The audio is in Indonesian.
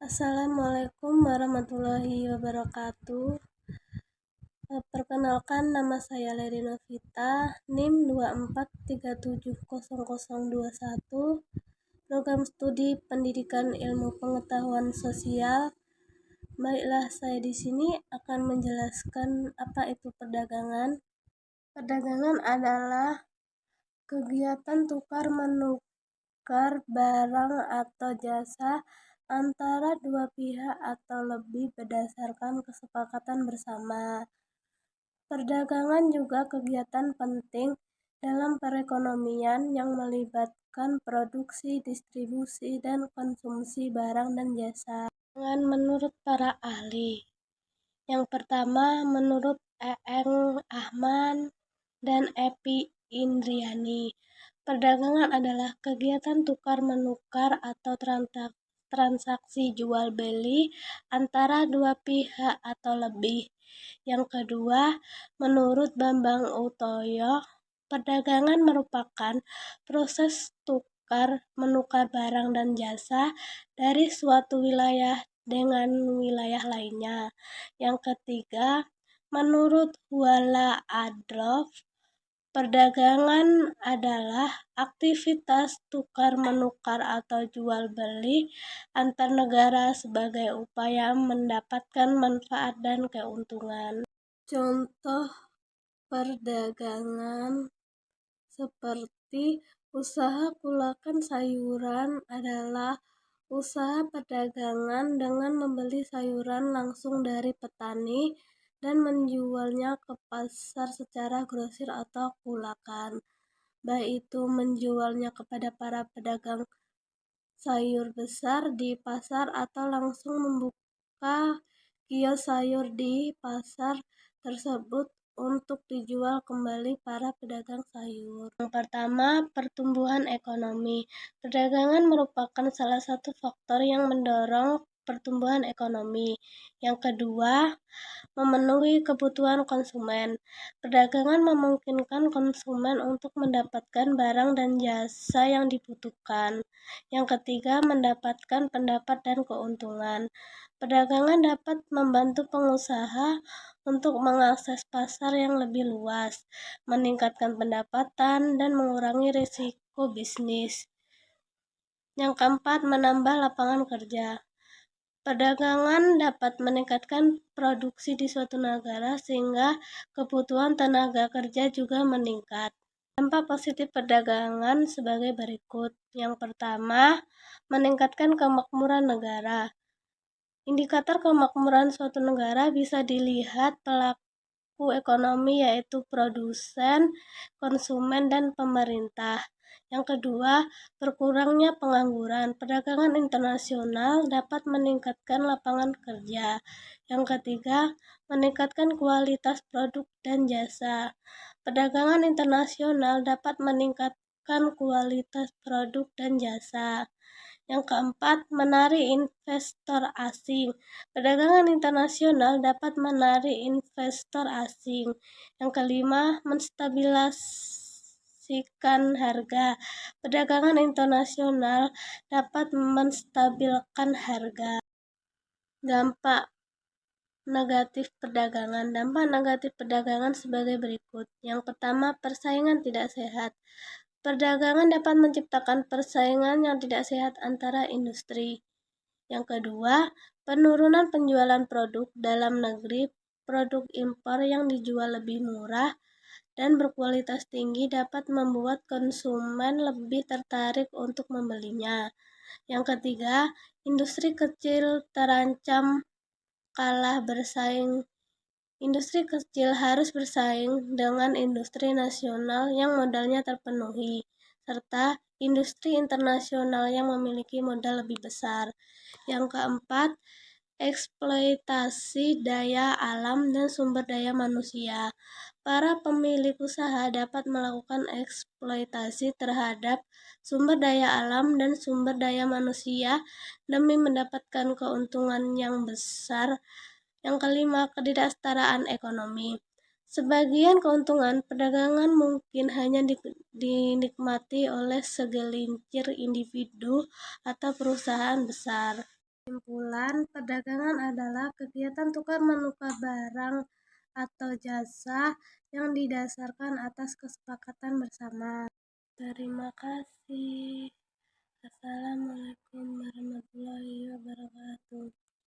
Assalamualaikum warahmatullahi wabarakatuh. Perkenalkan, nama saya Leri Novita, NIM 24370021, Program Studi Pendidikan Ilmu Pengetahuan Sosial. Baiklah, saya di sini akan menjelaskan apa itu perdagangan. Perdagangan adalah kegiatan tukar-menukar barang atau jasa antara dua pihak atau lebih berdasarkan kesepakatan bersama. Perdagangan juga kegiatan penting dalam perekonomian yang melibatkan produksi, distribusi, dan konsumsi barang dan jasa. Menurut para ahli, yang pertama menurut Eeng Ahman dan Epi Indriani, perdagangan adalah kegiatan tukar-menukar atau transaksi jual-beli antara dua pihak atau lebih. Yang kedua, menurut Bambang Utoyo, perdagangan merupakan proses tukar-menukar barang dan jasa dari suatu wilayah dengan wilayah lainnya. Yang ketiga, menurut Huala Adloff, perdagangan adalah aktivitas tukar-menukar atau jual-beli antar negara sebagai upaya mendapatkan manfaat dan keuntungan. Contoh perdagangan seperti usaha kulakan sayuran adalah usaha perdagangan dengan membeli sayuran langsung dari petani dan menjualnya ke pasar secara grosir atau kulakan, baik itu menjualnya kepada para pedagang sayur besar di pasar atau langsung membuka kios sayur di pasar tersebut untuk dijual kembali para pedagang sayur. Yang pertama, pertumbuhan ekonomi. Perdagangan merupakan salah satu faktor yang mendorong pertumbuhan ekonomi. Yang kedua, memenuhi kebutuhan konsumen. Perdagangan memungkinkan konsumen untuk mendapatkan barang dan jasa yang dibutuhkan. Yang ketiga, mendapatkan pendapat dan keuntungan. Perdagangan dapat membantu pengusaha untuk mengakses pasar yang lebih luas, meningkatkan pendapatan, dan mengurangi risiko bisnis. Yang keempat, menambah lapangan kerja. Perdagangan dapat meningkatkan produksi di suatu negara sehingga kebutuhan tenaga kerja juga meningkat. Dampak positif perdagangan sebagai berikut. Yang pertama, meningkatkan kemakmuran negara. Indikator kemakmuran suatu negara bisa dilihat pelaku ekonomi, yaitu produsen, konsumen, dan pemerintah. Yang kedua, berkurangnya pengangguran. Perdagangan internasional dapat meningkatkan lapangan kerja. Yang ketiga, meningkatkan kualitas produk dan jasa. Perdagangan internasional dapat meningkatkan kualitas produk dan jasa. Yang keempat, menarik investor asing. Perdagangan internasional dapat menarik investor asing. Yang kelima, menstabilkan harga. Perdagangan internasional dapat menstabilkan harga. Dampak negatif perdagangan. Dampak negatif perdagangan sebagai berikut. Yang pertama, persaingan tidak sehat. Perdagangan dapat menciptakan persaingan yang tidak sehat antara industri. Yang kedua, penurunan penjualan produk dalam negeri. Produk impor yang dijual lebih murah dan berkualitas tinggi dapat membuat konsumen lebih tertarik untuk membelinya. Yang ketiga, industri kecil terancam kalah bersaing. Industri kecil harus bersaing dengan industri nasional yang modalnya terpenuhi, serta industri internasional yang memiliki modal lebih besar. Yang keempat, eksploitasi daya alam dan sumber daya manusia. Para pemilik usaha dapat melakukan eksploitasi terhadap sumber daya alam dan sumber daya manusia demi mendapatkan keuntungan yang besar. Yang kelima, ketidaksetaraan ekonomi. Sebagian keuntungan perdagangan mungkin hanya dinikmati oleh segelintir individu atau perusahaan besar. Kesimpulan, kesimpulan, perdagangan adalah kegiatan tukar-menukar barang atau jasa yang didasarkan atas kesepakatan bersama. Terima kasih.